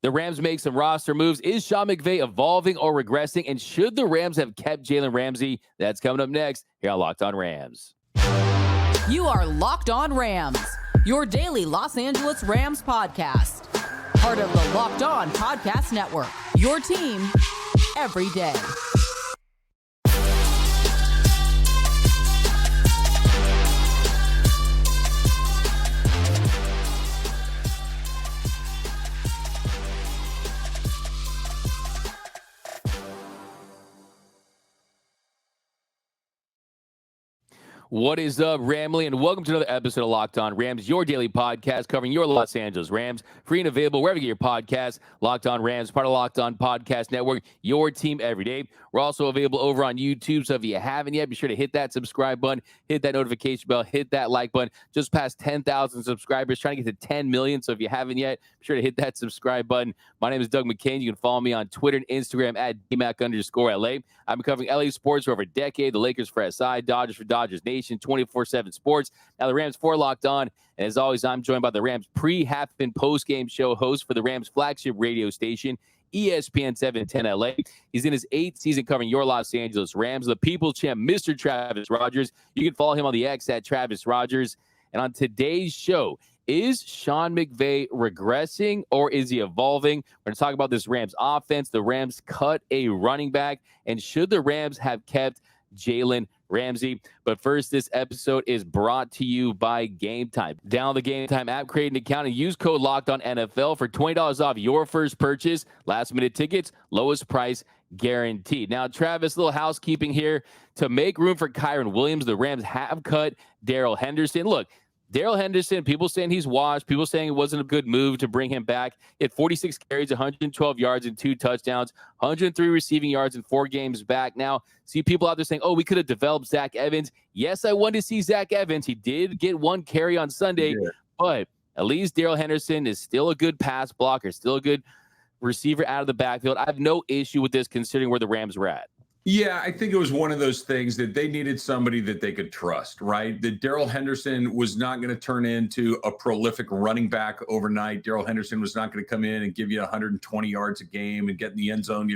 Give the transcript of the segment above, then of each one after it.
The Rams make some roster moves. Is Sean McVay evolving or regressing? And should the Rams have kept Jalen Ramsey? That's coming up next here on Locked On Rams. You are Locked On Rams, your daily Los Angeles Rams podcast. Part of the Locked On Podcast Network, your team every day. What is up, Ramley, and welcome to another episode of Locked On Rams, your daily podcast covering your Los Angeles Rams. Free and available wherever you get your podcasts. Locked On Rams, part of Locked On Podcast Network, your team every day. We're also available over on YouTube, so if you haven't yet, be sure to hit that subscribe button, hit that notification bell, hit that like button. Just past 10,000 subscribers, trying to get to 10 million, so if you haven't yet, be sure to hit that subscribe button. My name is Doug McCain. You can follow me on Twitter and Instagram at DMAC_LA. I've been covering LA sports for over a decade, the Lakers for SI, Dodgers for Dodgers Nation, 24/7 Sports. Now the Rams for Locked On. And as always, I'm joined by the Rams pre-half and post-game show host for the Rams flagship radio station, ESPN 710 LA. He's in his 8th season covering your Los Angeles Rams, the People Champ, Mr. Travis Rogers. You can follow him on the X at Travis Rogers. And on today's show, is Sean McVay regressing or is he evolving? We're going to talk about this Rams offense. The Rams cut a running back. And should the Rams have kept Jalen Ramsey? But first, this episode is brought to you by Gametime. Download the Gametime app, create an account, and use code LOCKEDONNFL for $20 off your first purchase. Last-minute tickets, lowest price guaranteed. Now, Travis, a little housekeeping here. To make room for Kyren Williams, the Rams have cut Darrell Henderson. Look, Darrell Henderson, people saying he's washed, people saying it wasn't a good move to bring him back. He had 46 carries, 112 yards, and 2 touchdowns, 103 receiving yards in 4 games back. Now, see people out there saying, oh, we could have developed Zach Evans. Yes, I wanted to see Zach Evans. He did get 1 carry on Sunday, but at least Darrell Henderson is still a good pass blocker, still a good receiver out of the backfield. I have no issue with this considering where the Rams were at. Yeah, I think it was one of those things that they needed somebody that they could trust, right? That Darrell Henderson was not going to turn into a prolific running back overnight. Darrell Henderson was not going to come in and give you 120 yards a game and get in the end zone,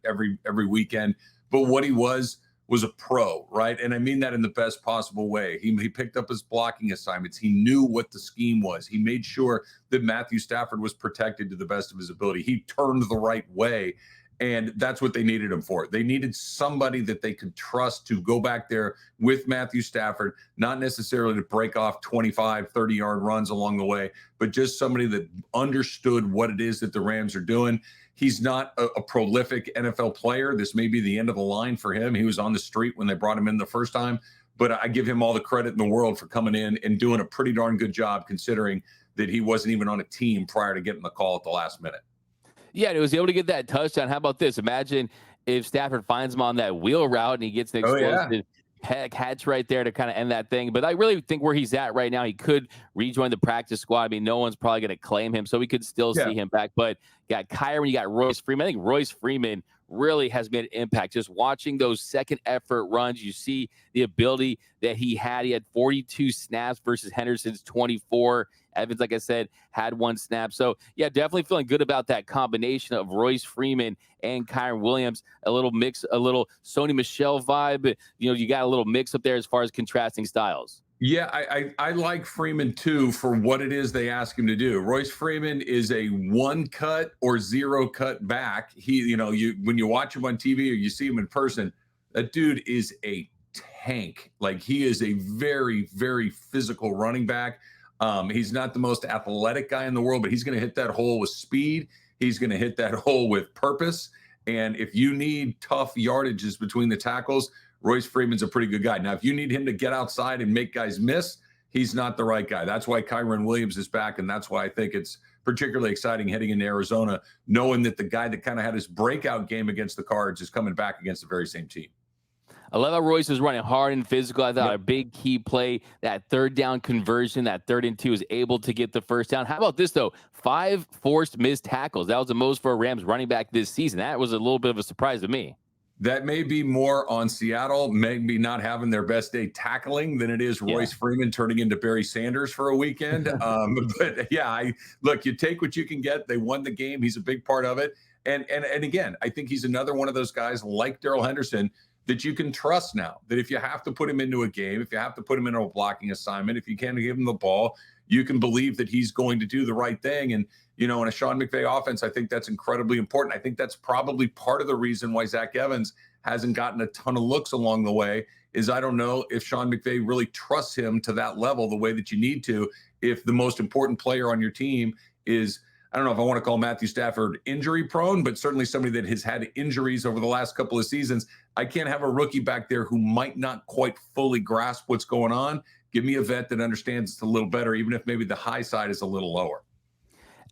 every weekend. But what he was a pro, right? And I mean that in the best possible way. He picked up his blocking assignments. He knew what the scheme was. He made sure that Matthew Stafford was protected to the best of his ability. He turned the right way. And that's what they needed him for. They needed somebody that they could trust to go back there with Matthew Stafford, not necessarily to break off 25, 30-yard runs along the way, but just somebody that understood what it is that the Rams are doing. He's not a prolific NFL player. This may be the end of the line for him. He was on the street when they brought him in the first time, but I give him all the credit in the world for coming in and doing a pretty darn good job considering that he wasn't even on a team prior to getting the call at the last minute. Yeah, and he was able to get that touchdown. How about this? Imagine if Stafford finds him on that wheel route and he gets the explosive catch right there to kind of end that thing. But I really think where he's at right now, he could rejoin the practice squad. I mean, no one's probably going to claim him, so we could still see him back. But you got Kyren, you got Royce Freeman. I think Royce Freeman really has made an impact. Just watching those second effort runs, you see the ability that he had. He had 42 snaps versus Henderson's 24. Evans, like I said, had 1 snap. So, yeah, definitely feeling good about that combination of Royce Freeman and Kyren Williams. A little mix, a little Sony Michel vibe. You got a little mix up there as far as contrasting styles. Yeah, I like Freeman, too, for what it is they ask him to do. Royce Freeman is a 1-cut or 0-cut back. He, when you watch him on TV or you see him in person, that dude is a tank. Like, he is a very, very physical running back. He's not the most athletic guy in the world, but he's going to hit that hole with speed. He's going to hit that hole with purpose. And if you need tough yardages between the tackles, Royce Freeman's a pretty good guy. Now, if you need him to get outside and make guys miss, he's not the right guy. That's why Kyren Williams is back, and that's why I think it's particularly exciting heading into Arizona, knowing that the guy that kind of had his breakout game against the Cards is coming back against the very same team. I love how Royce was running hard and physical. I thought a big key play, that 3rd down conversion, that 3rd and 2 is able to get the first down. How about this, though? 5 forced missed tackles. That was the most for a Rams running back this season. That was a little bit of a surprise to me. That may be more on Seattle, maybe not having their best day tackling than it is Royce Freeman turning into Barry Sanders for a weekend. But yeah, look, you take what you can get. They won the game. He's a big part of it. And again, I think he's another one of those guys like Darrell Henderson that you can trust now, that if you have to put him into a game, if you have to put him into a blocking assignment, if you can't give him the ball, you can believe that he's going to do the right thing. And, in a Sean McVay offense, I think that's incredibly important. I think that's probably part of the reason why Zach Evans hasn't gotten a ton of looks along the way is I don't know if Sean McVay really trusts him to that level the way that you need to. If the most important player on your team is, I don't know if I want to call Matthew Stafford injury prone, but certainly somebody that has had injuries over the last couple of seasons. I can't have a rookie back there who might not quite fully grasp what's going on. Give me a vet that understands it a little better, even if maybe the high side is a little lower.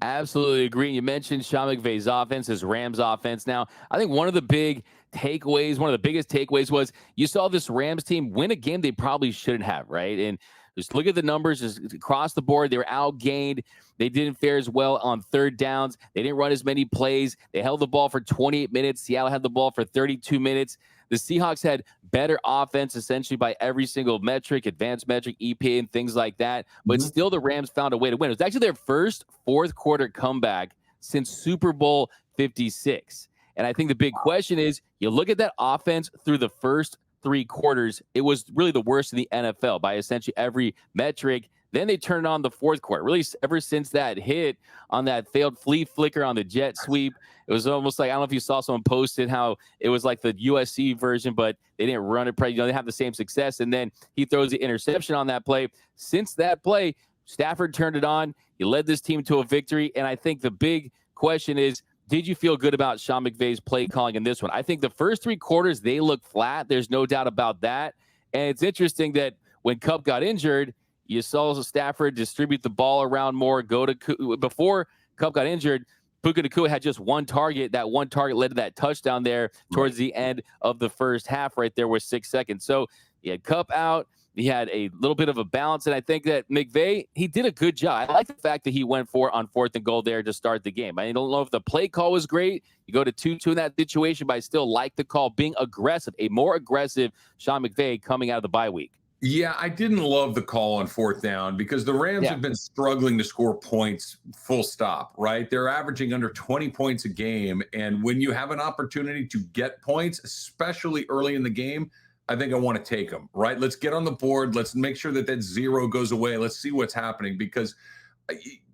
Absolutely agree. You mentioned Sean McVay's offense, his Rams offense. Now, I think one of the biggest takeaways was you saw this Rams team win a game they probably shouldn't have, right? And just look at the numbers just across the board. They were outgained. They didn't fare as well on third downs. They didn't run as many plays. They held the ball for 28 minutes. Seattle had the ball for 32 minutes. The Seahawks had better offense essentially by every single metric, advanced metric, EPA, and things like that. But still, the Rams found a way to win. It was actually their first fourth quarter comeback since Super Bowl 56. And I think the big question is, you look at that offense through the first three quarters, it was really the worst in the NFL by essentially every metric. Then they turned on the fourth quarter. Really, ever since that hit on that failed flea flicker on the jet sweep, it was almost like, I don't know if you saw someone posted how it was like the USC version, but they didn't run it. They have the same success. And then he throws the interception on that play. Since that play, Stafford turned it on. He led this team to a victory. And I think the big question is, did you feel good about Sean McVay's play calling in this one? I think the first three quarters, they looked flat. There's no doubt about that. And it's interesting that when Kupp got injured, you saw Stafford distribute the ball around more, before Kupp got injured, Puka Nacua had just one target. That one target led to that touchdown there towards the end of the first half right there with 6 seconds. So he had Kupp out. He had a little bit of a balance, and I think that McVay, he did a good job. I like the fact that he went for on 4th and goal there to start the game. I don't know if the play call was great. You go to 2-2 in that situation, but I still like the call being aggressive, a more aggressive Sean McVay coming out of the bye week. Yeah, I didn't love the call on 4th down because the Rams have been struggling to score points full stop, right? They're averaging under 20 points a game. And when you have an opportunity to get points, especially early in the game, I think I want to take them, right? Let's get on the board. Let's make sure that zero goes away. Let's see what's happening because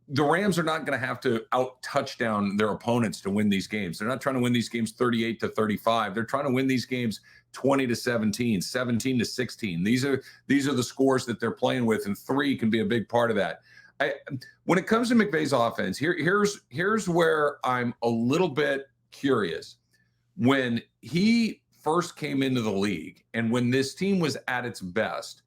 the Rams are not going to have to out touchdown their opponents to win these games. They're not trying to win these games 38-35. They're trying to win these games 20-17, 17-16. These are the scores that they're playing with, and 3 can be a big part of that. When it comes to McVay's offense, here's where I'm a little bit curious. When he first came into the league and when this team was at its best,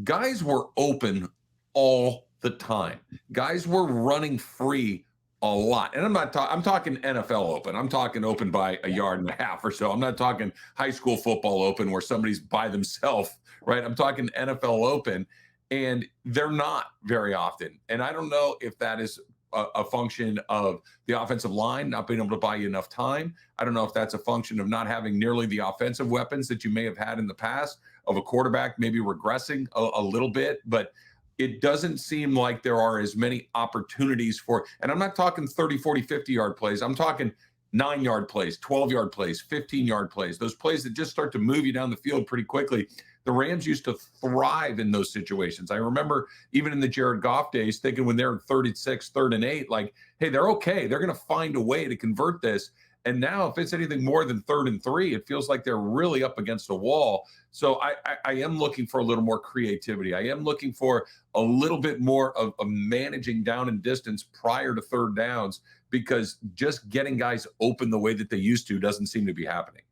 guys were open all the time. Guys were running free a lot. And I'm talking NFL open. I'm talking open by a yard and a half or so. I'm not talking high school football open where somebody's by themselves, right? I'm talking NFL open, and they're not very often. And I don't know if that is a function of the offensive line not being able to buy you enough time. I don't know if that's a function of not having nearly the offensive weapons that you may have had in the past, of a quarterback maybe regressing a little bit, but it doesn't seem like there are as many opportunities for, and I'm not talking 30, 40, 50-yard plays. I'm talking 9-yard plays, 12-yard plays, 15-yard plays, those plays that just start to move you down the field pretty quickly. The Rams used to thrive in those situations. I remember even in the Jared Goff days thinking when they're 3rd and 6, 3rd and 8, like, hey, they're okay. They're going to find a way to convert this. And now if it's anything more than 3rd and 3, it feels like they're really up against a wall. So I am looking for a little more creativity. I am looking for a little bit more of managing down and distance prior to 3rd downs, because just getting guys open the way that they used to doesn't seem to be happening.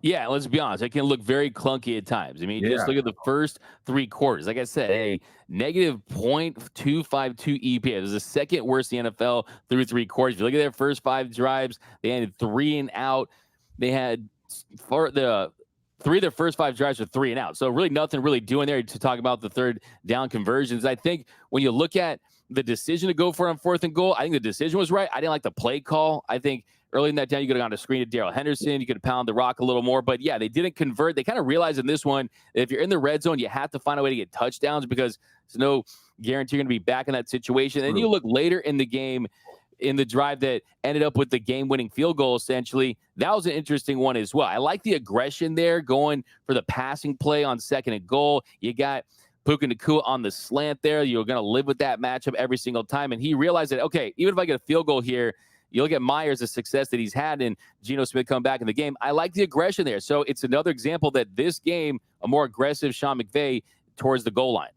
Yeah, let's be honest. It can look very clunky at times. I mean, just look at the first 3 quarters. Like I said, a negative 0.252 EPA. It was the second worst in the NFL through 3 quarters. If you look at their first 5 drives, they ended 3 and out. They had 3 of their first 5 drives were 3 and out. So really nothing really doing there to talk about the 3rd down conversions. I think when you look at the decision to go for it on 4th and goal, I think the decision was right. I didn't like the play call. I think early in that down, you could have gone to screen to Darrell Henderson. You could have pounded the rock a little more. But, yeah, they didn't convert. They kind of realized in this one that if you're in the red zone, you have to find a way to get touchdowns because there's no guarantee you're going to be back in that situation. And you look later in the game, in the drive that ended up with the game-winning field goal, essentially, that was an interesting one as well. I like the aggression there, going for the passing play on 2nd and goal. You got Puka Nacua on the slant there. You're going to live with that matchup every single time. And he realized that, okay, even if I get a field goal here, you look at Myers, the success that he's had, and Geno Smith come back in the game. I like the aggression there. So it's another example that this game, a more aggressive Sean McVay towards the goal line.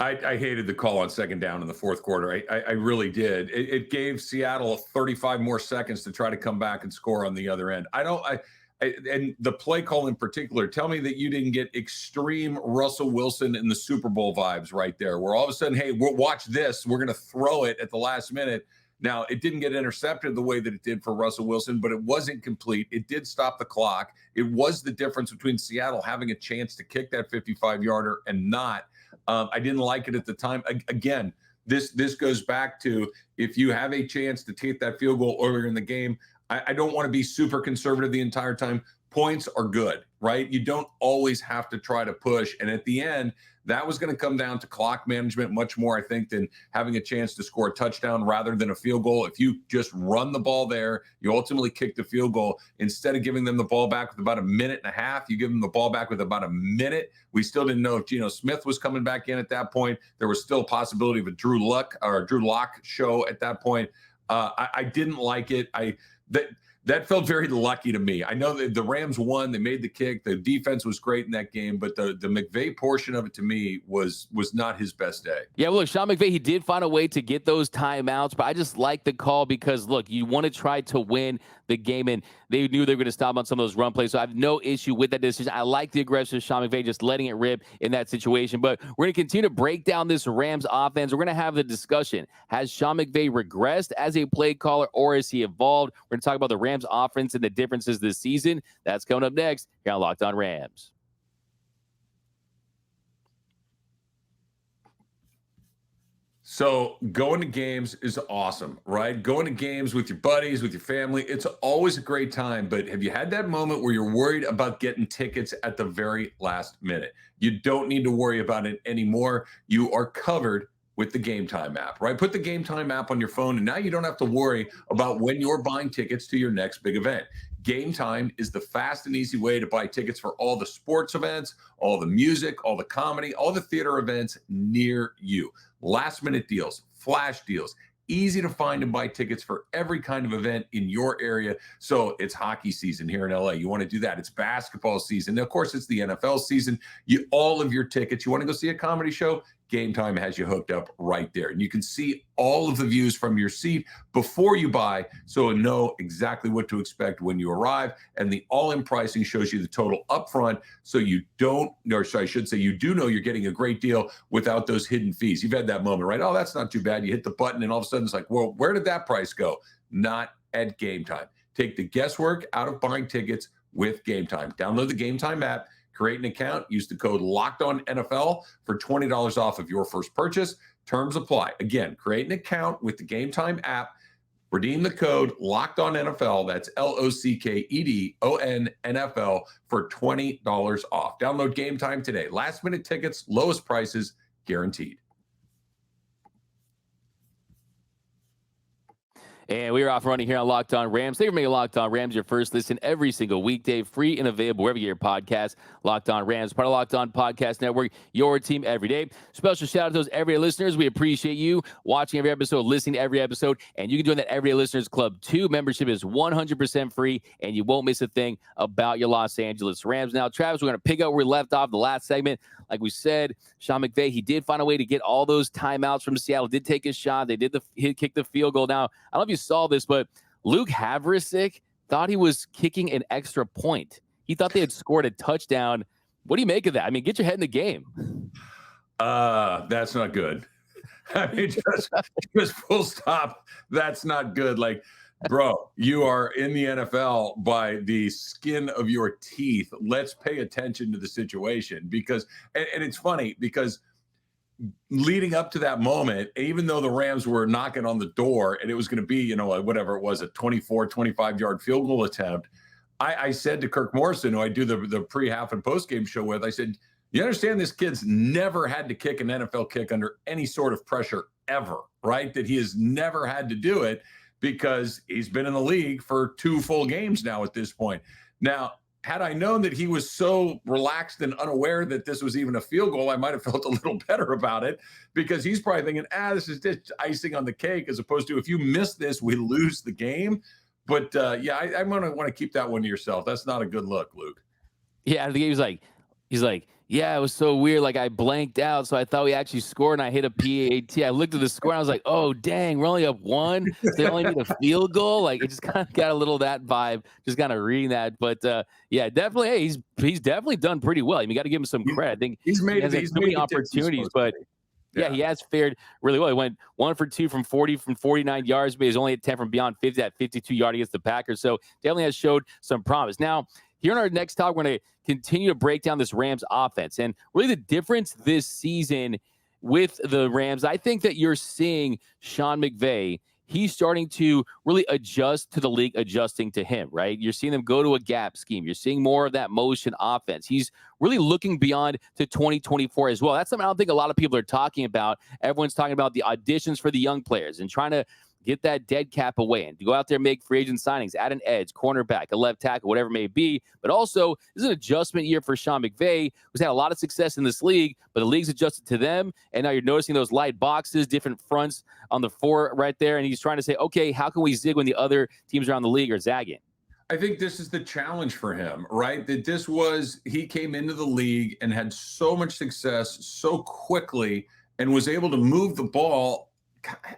I hated the call on 2nd down in the 4th quarter. I really did. It gave Seattle 35 more seconds to try to come back and score on the other end. And the play call in particular, tell me that you didn't get extreme Russell Wilson in the Super Bowl vibes right there, where all of a sudden, hey, we'll watch this. We're going to throw it at the last minute. Now, it didn't get intercepted the way that it did for Russell Wilson, but it wasn't complete. It did stop the clock. It was the difference between Seattle having a chance to kick that 55-yarder and not. I didn't like it at the time. Again, this goes back to if you have a chance to take that field goal earlier in the game, I don't want to be super conservative the entire time. Points are good, right? You don't always have to try to push. And at the end, that was going to come down to clock management much more, I think, than having a chance to score a touchdown rather than a field goal. If you just run the ball there, you ultimately kick the field goal. Instead of giving them the ball back with about a minute and a half, you give them the ball back with about a minute. We still didn't know if Geno Smith was coming back in at that point. There was still a possibility of a Drew Lock show at that point. I didn't like it. That felt very lucky to me. I know that the Rams won. They made the kick. The defense was great in that game, but the McVay portion of it to me was not his best day. Yeah, well, look, Sean McVay, he did find a way to get those timeouts, but I just like the call because, look, you want to try to win the game, and they knew they were going to stop on some of those run plays, so I have no issue with that decision. I like the aggressive Sean McVay just letting it rip in that situation, but we're going to continue to break down this Rams offense. We're going to have the discussion. Has Sean McVay regressed as a play caller, or has he evolved? We're going to talk about the Rams offense and the differences this season. That's coming up next here on Locked On Rams. So going to games is awesome, right? Going to games with your buddies, with your family, it's always a great time. But have you had that moment where you're worried about getting tickets at the very last minute? You don't need to worry about it anymore. You are covered with the Gametime app, right? Put the Gametime app on your phone, and now you don't have to worry about when you're buying tickets to your next big event. Gametime is the fast and easy way to buy tickets for all the sports events, all the music, all the comedy, all the theater events near you. Last minute deals, flash deals, easy to find and buy tickets for every kind of event in your area. So it's hockey season here in LA. You want to do that. It's basketball season. Of course, it's the NFL season. All of your tickets. You want to go see a comedy show? Gametime has you hooked up right there. And you can see all of the views from your seat before you buy, so know exactly what to expect when you arrive. And the all-in pricing shows you the total upfront, so you don't, or I should say, you do know you're getting a great deal without those hidden fees. You've had that moment, right? Oh, that's not too bad. You hit the button, and all of a sudden it's like, well, where did that price go? Not at Gametime. Take the guesswork out of buying tickets with Gametime. Download the Gametime app. Create an account, use the code LOCKEDONNFL for $20 off of your first purchase. Terms apply. Again, create an account with the Gametime app. Redeem the code LOCKEDONNFL. That's LOCKEDONNFL for $20 off. Download Gametime today. Last minute tickets, lowest prices guaranteed. And we are off running here on Locked On Rams. Thank you for making Locked On Rams your first listen every single weekday, free and available wherever you get your podcast. Locked On Rams, part of Locked On Podcast Network, your team every day. Special shout out to those everyday listeners. We appreciate you watching every episode, listening to every episode, and you can join that Everyday Listeners Club too. Membership is 100% free, and you won't miss a thing about your Los Angeles Rams. Now, Travis, we're going to pick up where we left off the last segment. Like we said, Sean McVay, he did find a way to get all those timeouts from Seattle, did take his shot. They did kick the field goal. Now, I don't know if you saw this, but Luke Havrasik thought he was kicking an extra point. He thought they had scored a touchdown. What do you make of that? I mean, get your head in the game. That's not good. I mean, just full stop. That's not good. Like, bro, you are in the NFL by the skin of your teeth. Let's pay attention to the situation because, and it's funny because leading up to that moment, even though the Rams were knocking on the door and it was going to be, whatever it was, a 24, 25-yard field goal attempt, I said to Kirk Morrison, who I do the pre-half and post-game show with, I said, you understand this kid's never had to kick an NFL kick under any sort of pressure ever, right? That he has never had to do it because he's been in the league for 2 full games now at this point. Now, had I known that he was so relaxed and unaware that this was even a field goal, I might have felt a little better about it, because he's probably thinking, this is just icing on the cake, as opposed to, if you miss this, we lose the game. But I'm going to want to keep that one to yourself. That's not a good look, Luke. Yeah, I think he's like, yeah, it was so weird. Like, I blanked out, so I thought we actually scored, and I hit a PAT. I looked at the score, and I was like, oh, dang, we're only up 1. They only need a field goal. Like, it just kind of got a little of that vibe, just kind of reading that. But, yeah, definitely, hey, he's definitely done pretty well. I mean, you got to give him some credit. I think he's made so many opportunities, but yeah, he has fared really well. He went 1 for 2 from 49 yards, but he's only at 10 from beyond 50, that 52-yard against the Packers. So definitely has showed some promise. Now, here in our next talk, we're going to continue to break down this Rams offense. And really the difference this season with the Rams, I think that you're seeing Sean McVay, he's starting to really adjust to the league adjusting to him, right? You're seeing them go to a gap scheme. You're seeing more of that motion offense. He's really looking beyond to 2024 as well. That's something I don't think a lot of people are talking about. Everyone's talking about the auditions for the young players and trying to get that dead cap away and to go out there and make free agent signings, add an edge, cornerback, a left tackle, whatever it may be. But also, this is an adjustment year for Sean McVay, who's had a lot of success in this league, but the league's adjusted to them. And now you're noticing those light boxes, different fronts on the 4 right there. And he's trying to say, okay, how can we zig when the other teams around the league are zagging? I think this is the challenge for him, right? That he came into the league and had so much success so quickly and was able to move the ball,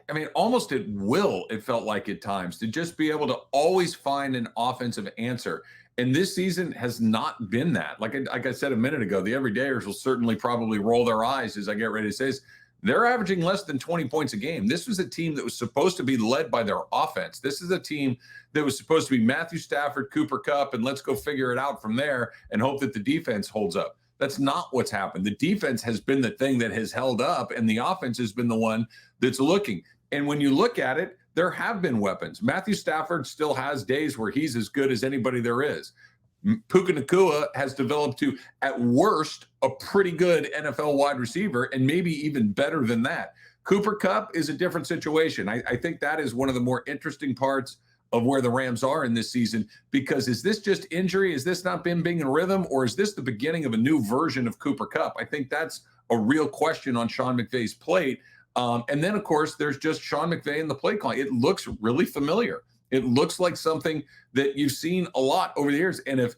I mean, almost at will, it felt like at times, to just be able to always find an offensive answer. And this season has not been that. Like I said a minute ago, the everydayers will certainly probably roll their eyes as I get ready to say this. They're averaging less than 20 points a game. This was a team that was supposed to be led by their offense. This is a team that was supposed to be Matthew Stafford, Cooper Kupp, and let's go figure it out from there and hope that the defense holds up. That's not what's happened. The defense has been the thing that has held up, and the offense has been the one that's looking. And when you look at it, there have been weapons. Matthew Stafford still has days where he's as good as anybody there is. Puka Nacua has developed to, at worst, a pretty good NFL wide receiver, and maybe even better than that. Cooper Kupp is a different situation. I think that is one of the more interesting parts of where the Rams are in this season, because is this just injury? Is this not been being in rhythm, or is this the beginning of a new version of Cooper Kupp? I think that's a real question on Sean McVay's plate. And then, of course, there's just Sean McVay and the play calling. It looks really familiar. It looks like something that you've seen a lot over the years. And if,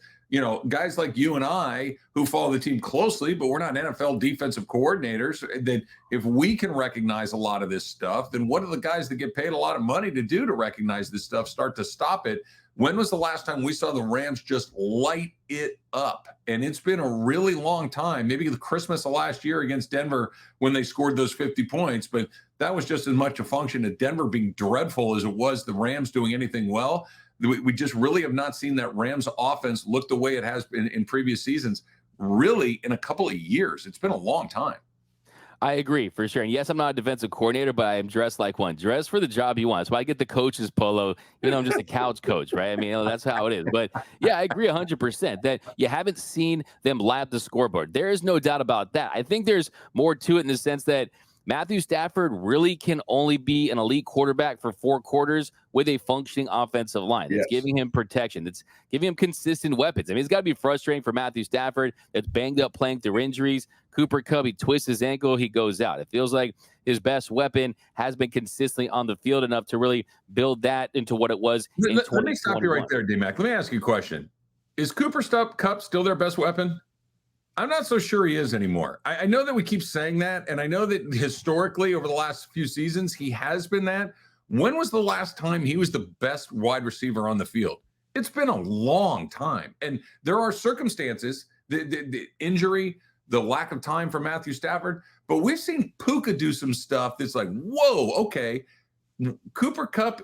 guys like you and I who follow the team closely, but we're not NFL defensive coordinators, that if we can recognize a lot of this stuff, then what do the guys that get paid a lot of money to do to recognize this stuff start to stop it? When was the last time we saw the Rams just light it up? And it's been a really long time, maybe the Christmas of last year against Denver when they scored those 50 points, but that was just as much a function of Denver being dreadful as it was the Rams doing anything well. We just really have not seen that Rams offense look the way it has been in previous seasons, really in a couple of years. It's been a long time. I agree, for sure. And yes, I'm not a defensive coordinator, but I am dressed like one. Dressed for the job you want. So I get the coach's polo. I'm just a couch coach, right? I mean, that's how it is. But yeah, I agree 100% that you haven't seen them lap the scoreboard. There is no doubt about that. I think there's more to it in the sense that Matthew Stafford really can only be an elite quarterback for 4 quarters with a functioning offensive line. That's giving him protection. That's giving him consistent weapons. I mean, it's got to be frustrating for Matthew Stafford that's banged up playing through injuries. Cooper Kupp, he twists his ankle, he goes out. It feels like his best weapon has been consistently on the field enough to really build that into what it was in 2021. Let me stop you right there, D-Mac. Let me ask you a question. Is Cooper Kupp still their best weapon? I'm not so sure he is anymore. I know that we keep saying that, and I know that historically over the last few seasons he has been that. When was the last time he was the best wide receiver on the field? It's been a long time. And there are circumstances, the injury, the lack of time for Matthew Stafford, but we've seen Puka do some stuff that's like, whoa, okay. Cooper Kupp,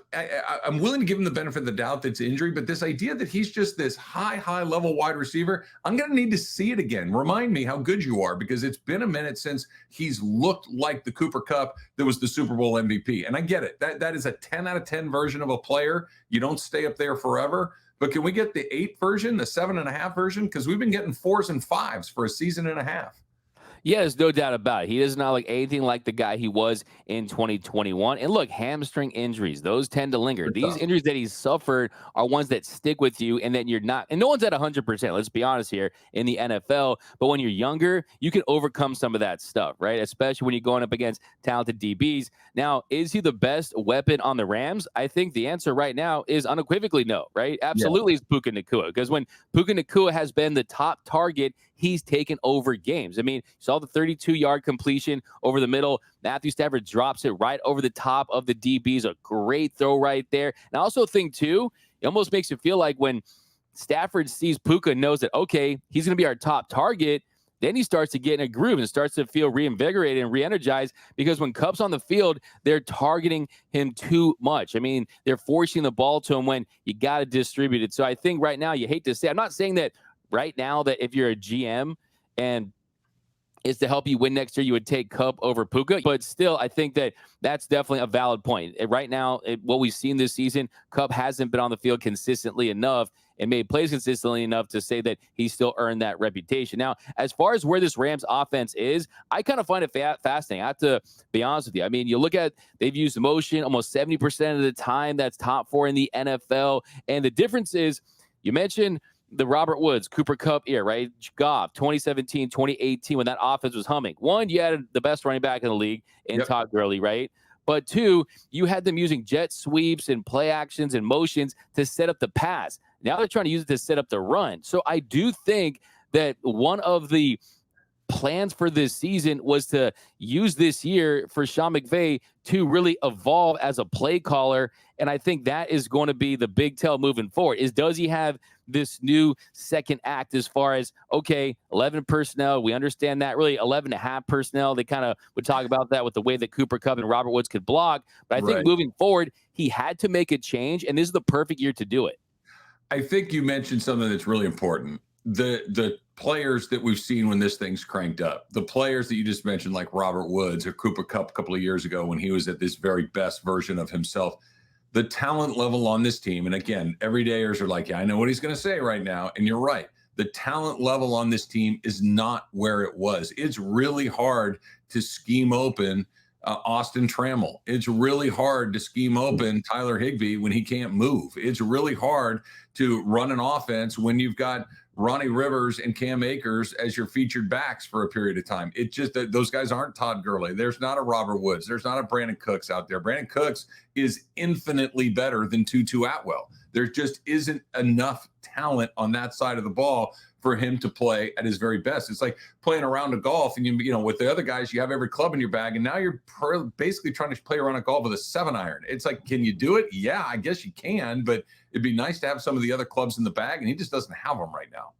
I'm willing to give him the benefit of the doubt that's injury, but this idea that he's just this high level wide receiver, I'm going to need to see it again. Remind me how good you are, because it's been a minute since he's looked like the Cooper Kupp that was the Super Bowl MVP. And I get it. That is a 10 out of 10 version of a player. You don't stay up there forever. But can we get the 8 version, the 7.5 version? Because we've been getting 4s and 5s for a season and a half. Yeah, there's no doubt about it. He does not look anything like the guy he was in 2021. And look, hamstring injuries, those tend to linger. These injuries that he's suffered are ones that stick with you, and then you're not. And no one's at 100%, let's be honest here, in the NFL. But when you're younger, you can overcome some of that stuff, right? Especially when you're going up against talented DBs. Now, is he the best weapon on the Rams? I think the answer right now is unequivocally no, right? Absolutely, it's Puka Nacua. Because when Puka Nacua has been the top target, he's taken over games. I mean, you saw the 32-yard completion over the middle. Matthew Stafford drops it right over the top of the DBs. A great throw right there. And I also think, too, it almost makes you feel like when Stafford sees Puka and knows that, okay, he's going to be our top target, then he starts to get in a groove and starts to feel reinvigorated and re-energized, because when Kupp's on the field, they're targeting him too much. I mean, they're forcing the ball to him when you got to distribute it. So I think right now, you hate to say, I'm not saying that right now that if you're a GM and it's to help you win next year, you would take Kupp over Puka. But still, I think that that's definitely a valid point. Right now, what we've seen this season, Kupp hasn't been on the field consistently enough and made plays consistently enough to say that he still earned that reputation. Now, as far as where this Rams offense is, I kind of find it fascinating. I have to be honest with you. I mean, you look at, they've used motion almost 70% of the time. That's top 4 in the NFL. And the difference is, you mentioned the Robert Woods, Cooper Kupp era, right? Goff, 2017, 2018, when that offense was humming. One, you had the best running back in the league in Todd Gurley, right? But two, you had them using jet sweeps and play actions and motions to set up the pass. Now they're trying to use it to set up the run. So I do think that one of the plans for this season was to use this year for Sean McVay to really evolve as a play caller. And I think that is going to be the big tell moving forward, is does he have this new second act as far as, okay, 11 personnel, we understand that, really 11.5 personnel. They kind of would talk about that with the way that Cooper Kupp and Robert Woods could block. But I think moving forward, he had to make a change, and this is the perfect year to do it. I think you mentioned something that's really important. The players that we've seen when this thing's cranked up, the players that you just mentioned, like Robert Woods or Cooper Kupp a couple of years ago when he was at this very best version of himself, the talent level on this team, and again, everydayers are like, yeah, I know what he's going to say right now, and you're right. The talent level on this team is not where it was. It's really hard to scheme open Austin Trammell. It's really hard to scheme open Tyler Higbee when he can't move. It's really hard to run an offense when you've got Ronnie Rivers and Cam Akers as your featured backs for a period of time. It's just that those guys aren't Todd Gurley. There's not a Robert Woods. There's not a Brandon Cooks out there. Brandon Cooks is infinitely better than Tutu Atwell. There just isn't enough talent on that side of the ball for him to play at his very best. It's like playing a round of golf, and you know, with the other guys, you have every club in your bag, and now you're basically trying to play a round of golf with a 7-iron. It's like, can you do it? Yeah, I guess you can, but it'd be nice to have some of the other clubs in the bag, and he just doesn't have them right now.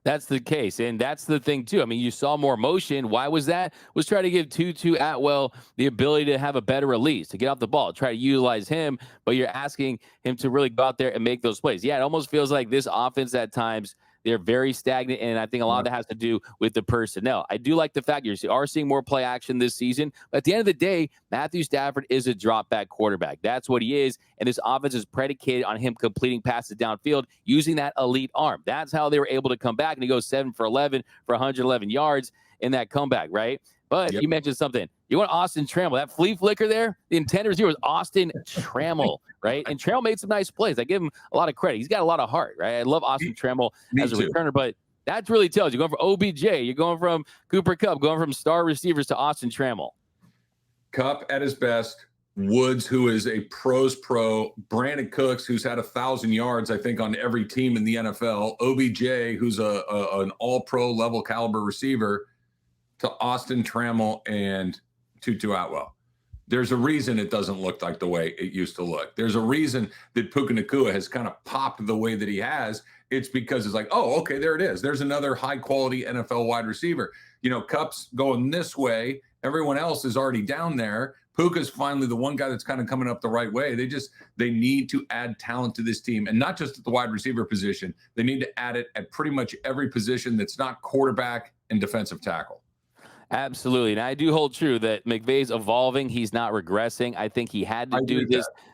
That's the case, and that's the thing, too. I mean, you saw more motion. Why was that? Was try to give Tutu Atwell the ability to have a better release, to get off the ball, try to utilize him, but you're asking him to really go out there and make those plays. Yeah, it almost feels like this offense at times, they're very stagnant, and I think a lot of that has to do with the personnel. I do like the fact you are seeing more play action this season, but at the end of the day, Matthew Stafford is a drop-back quarterback. That's what he is, and this offense is predicated on him completing passes downfield using that elite arm. That's how they were able to come back, and he goes 7 for 11 for 111 yards in that comeback, right? But you mentioned something. You want Austin Trammell. That flea flicker there, the intended receiver was Austin Trammell, right? And Trammell made some nice plays. I give him a lot of credit. He's got a lot of heart, right? I love Austin Trammell as a returner, but that really tells you. You're going from OBJ, you're going from Cooper Kupp, going from star receivers to Austin Trammell. Kupp at his best, Woods, who is a pro's pro, Brandon Cooks, who's had 1,000 yards, I think, on every team in the NFL, OBJ, who's an all-pro level caliber receiver, to Austin Trammell and Tutu Atwell. There's a reason it doesn't look like the way it used to look. There's a reason that Puka Nacua has kind of popped the way that he has. It's because it's like, oh, okay, there it is. There's another high-quality NFL wide receiver. You know, Kupp's going this way. Everyone else is already down there. Puka's finally the one guy that's kind of coming up the right way. They need to add talent to this team, and not just at the wide receiver position. They need to add it at pretty much every position that's not quarterback and defensive tackle. Absolutely. And I do hold true that McVay's evolving. He's not regressing. I think he had to do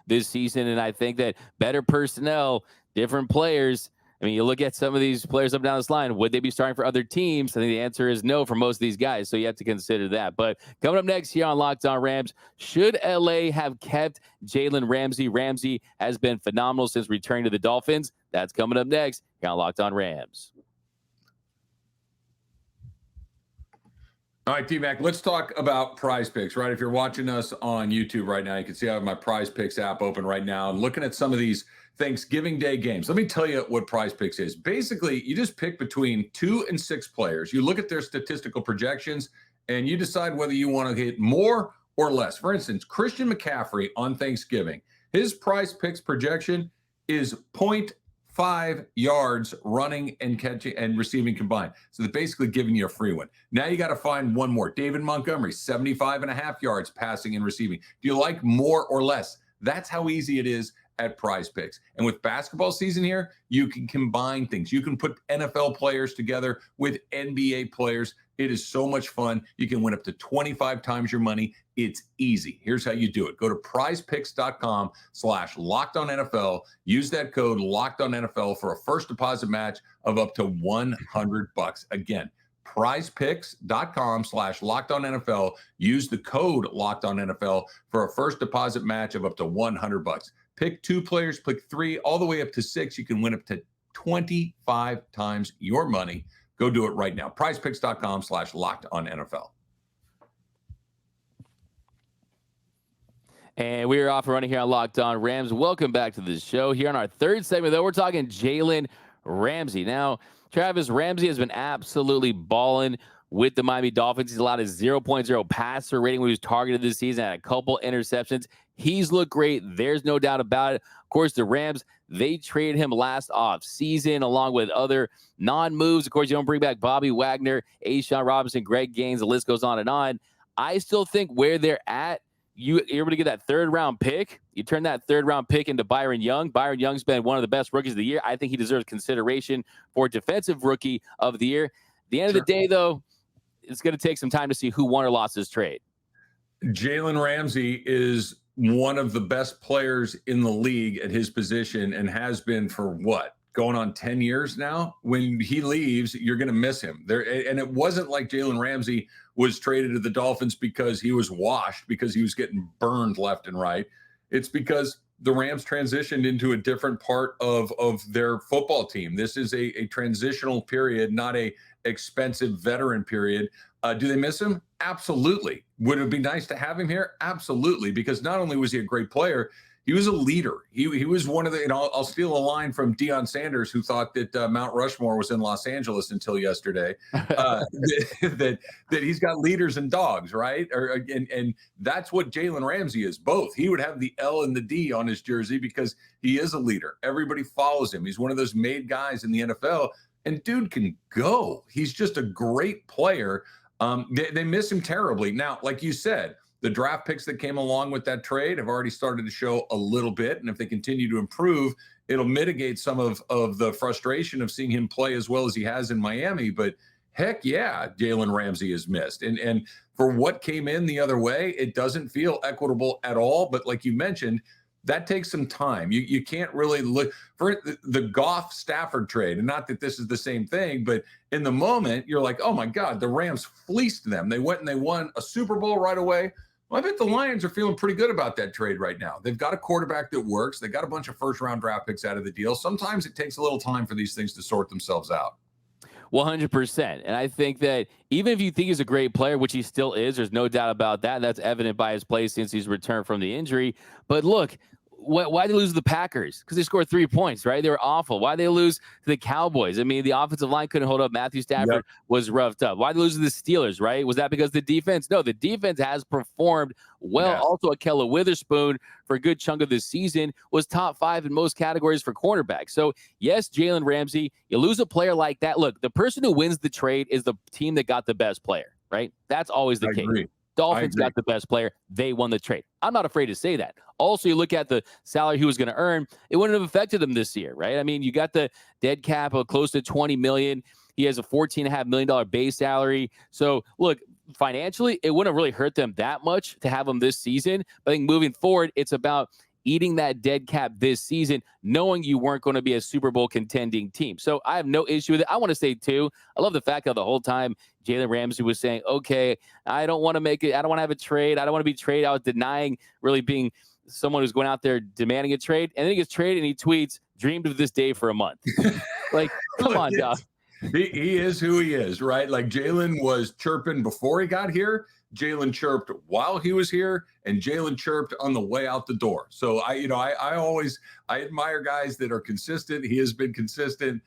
this season. And I think that better personnel, different players. I mean, you look at some of these players up and down this line, would they be starting for other teams? I think the answer is no for most of these guys. So you have to consider that. But coming up next here on Locked On Rams, should LA have kept Jalen Ramsey? Ramsey has been phenomenal since returning to the Dolphins. That's coming up next here on Locked On Rams. All right, T-Mac, let's talk about PrizePicks, right? If you're watching us on YouTube right now, you can see I have my PrizePicks app open right now and looking at some of these Thanksgiving Day games. Let me tell you what PrizePicks is. Basically, you just pick between 2 and 6 players. You look at their statistical projections, and you decide whether you want to hit more or less. For instance, Christian McCaffrey on Thanksgiving, his PrizePicks projection is 0.5 yards running and catching and receiving combined. So they're basically giving you a free one. Now you got to find one more. David Montgomery, 75.5 yards passing and receiving. Do you like more or less? That's how easy it is at PrizePicks. And with basketball season here, you can combine things. You can put NFL players together with NBA players. It is so much fun. You can win up to 25 times your money. It's easy. Here's how you do it. Go to prizepicks.com/LockedOnNFL. Use that code LockedOnNFL for a first deposit match of up to $100. Again, prizepicks.com/LockedOnNFL. Use the code LockedOnNFL for a first deposit match of up to $100. Pick 2 players, pick 3, all the way up to 6. You can win up to 25 times your money. Go do it right now. PrizePicks.com/LockedOnNFL. And we are off and running here on Locked On Rams. Welcome back to the show. Here on our third segment, though, we're talking Jalen Ramsey. Now, Travis, Ramsey has been absolutely balling with the Miami Dolphins. He's allowed a 0.0 passer rating when he was targeted this season, had a couple interceptions. He's looked great. There's no doubt about it. Of course, the Rams, they traded him last off season along with other non-moves. Of course, you don't bring back Bobby Wagner, A'Shaun Robinson, Greg Gaines. The list goes on and on. I still think where they're at, you're able to get that third-round pick. You turn that third-round pick into Byron Young. Byron Young's been one of the best rookies of the year. I think he deserves consideration for Defensive Rookie of the Year. At the end of the day, though, it's going to take some time to see who won or lost this trade. Jalen Ramsey is one of the best players in the league at his position and has been for what? Going on 10 years now. When he leaves, you're going to miss him there. And it wasn't like Jalen Ramsey was traded to the Dolphins because he was washed, because he was getting burned left and right. It's because the Rams transitioned into a different part of their football team. This is a transitional period, not a expensive veteran period. Do they miss him? Absolutely. Would it be nice to have him here? Absolutely. Because not only was he a great player, he was a leader. He was one of the, and I'll steal a line from Deion Sanders, who thought that Mount Rushmore was in Los Angeles until yesterday, that he's got leaders and dogs, right? And that's what Jalen Ramsey is, both. He would have the L and the D on his jersey because he is a leader. Everybody follows him. He's one of those made guys in the NFL, and dude can go. He's just a great player. They miss him terribly. Now, like you said, the draft picks that came along with that trade have already started to show a little bit. And if they continue to improve, it'll mitigate some of the frustration of seeing him play as well as he has in Miami. But heck yeah, Jalen Ramsey is missed. And for what came in the other way, it doesn't feel equitable at all. But like you mentioned, that takes some time. You can't really look for the Goff Stafford trade. And not that this is the same thing, but in the moment, you're like, oh my God, the Rams fleeced them. They went and they won a Super Bowl right away. Well, I bet the Lions are feeling pretty good about that trade right now. They've got a quarterback that works. They got a bunch of first-round draft picks out of the deal. Sometimes it takes a little time for these things to sort themselves out. 100%. And I think that even if you think he's a great player, which he still is, there's no doubt about that. That's evident by his play since he's returned from the injury. But look, why did they lose to the Packers? Because they scored 3 points, right? They were awful. Why did they lose to the Cowboys? I mean, the offensive line couldn't hold up. Matthew Stafford was roughed up. Why did they lose to the Steelers, right? Was that because the defense? No, the defense has performed well. Yeah. Also, Akella Witherspoon, for a good chunk of this season, was top 5 in most categories for cornerback. So, yes, Jalen Ramsey, you lose a player like that. Look, the person who wins the trade is the team that got the best player, right? That's always the case. Agree. Dolphins got the best player. They won the trade. I'm not afraid to say that. Also, you look at the salary he was going to earn, it wouldn't have affected him this year, right? I mean, you got the dead cap of close to $20 million. He has a $14.5 million base salary. So, look, financially, it wouldn't really hurt them that much to have him this season. But I think moving forward, it's about eating that dead cap this season, knowing you weren't going to be a Super Bowl contending team. So I have no issue with it. I want to say, too, I love the fact that the whole time Jalen Ramsey was saying, okay, I don't want to make it. I don't want to have a trade. I don't want to be traded. I was denying really being someone who's going out there demanding a trade. And then he gets traded and he tweets, dreamed of this day for a month. Like, come on, dog. He is who he is, right? Like Jalen was chirping before he got here. Jalen chirped while he was here, and Jalen chirped on the way out the door. So I always admire guys that are consistent. He has been consistent.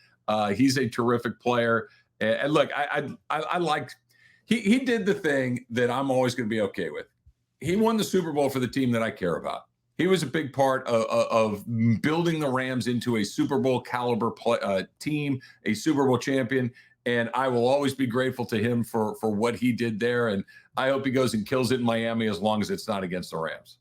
He's a terrific player. And look, I like he did the thing that I'm always going to be okay with. He won the Super Bowl for the team that I care about. He was a big part of building the Rams into a Super Bowl caliber team, a Super Bowl champion. And I will always be grateful to him for what he did there. And I hope he goes and kills it in Miami as long as it's not against the Rams.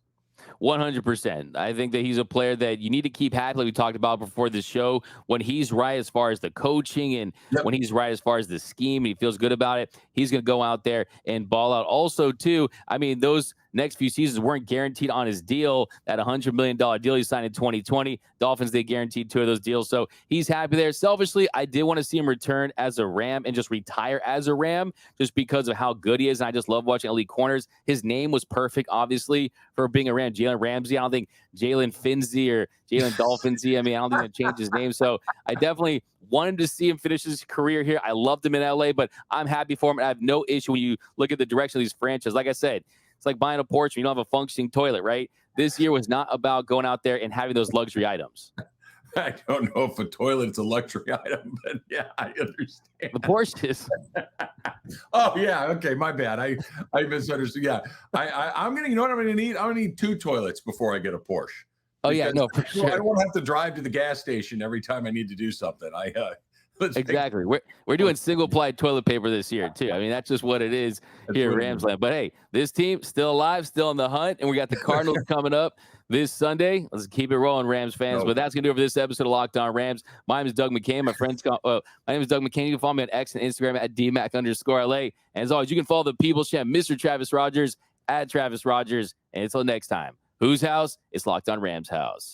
100%. I think that he's a player that you need to keep happy, like we talked about before the show. When he's right as far as the coaching and when he's right as far as the scheme and he feels good about it, he's going to go out there and ball out. Also, too, I mean, those next few seasons weren't guaranteed on his deal. That $100 million deal he signed in 2020. Dolphins, they guaranteed 2 of those deals. So he's happy there. Selfishly, I did want to see him return as a Ram and just retire as a Ram just because of how good he is. And I just love watching elite corners. His name was perfect, obviously, for being a Ram. Jalen Ramsey. I don't think Jalen Finzi or Jalen Dolphinsy. I mean, I don't think they changed his name. So I definitely wanted to see him finish his career here. I loved him in LA, but I'm happy for him. I have no issue when you look at the direction of these franchises. Like I said, it's like buying a Porsche and you don't have a functioning toilet, right? This year was not about going out there and having those luxury items. I don't know if a toilet is a luxury item, but yeah, I understand. The Porsche is. Oh yeah, okay, my bad. I misunderstood. Yeah, I'm gonna. You know what I'm gonna need? I'm gonna need 2 toilets before I get a Porsche. Oh yeah, no, for sure. I don't want to have to drive to the gas station every time I need to do something. Exactly. We're doing single ply toilet paper this year too. I mean, that's just what it is here at Ramsland. But hey, this team still alive, still in the hunt, and we got the Cardinals coming up this Sunday. Let's keep it rolling, Rams fans. But that's gonna do it for this episode of Locked On Rams. My name is Doug McCain. My name is Doug McCain. You can follow me on X and Instagram at DMac_LA. And as always, you can follow the People's Champ, Mr. Travis Rogers at Travis Rogers. And until next time, whose house? It's Locked On Rams house.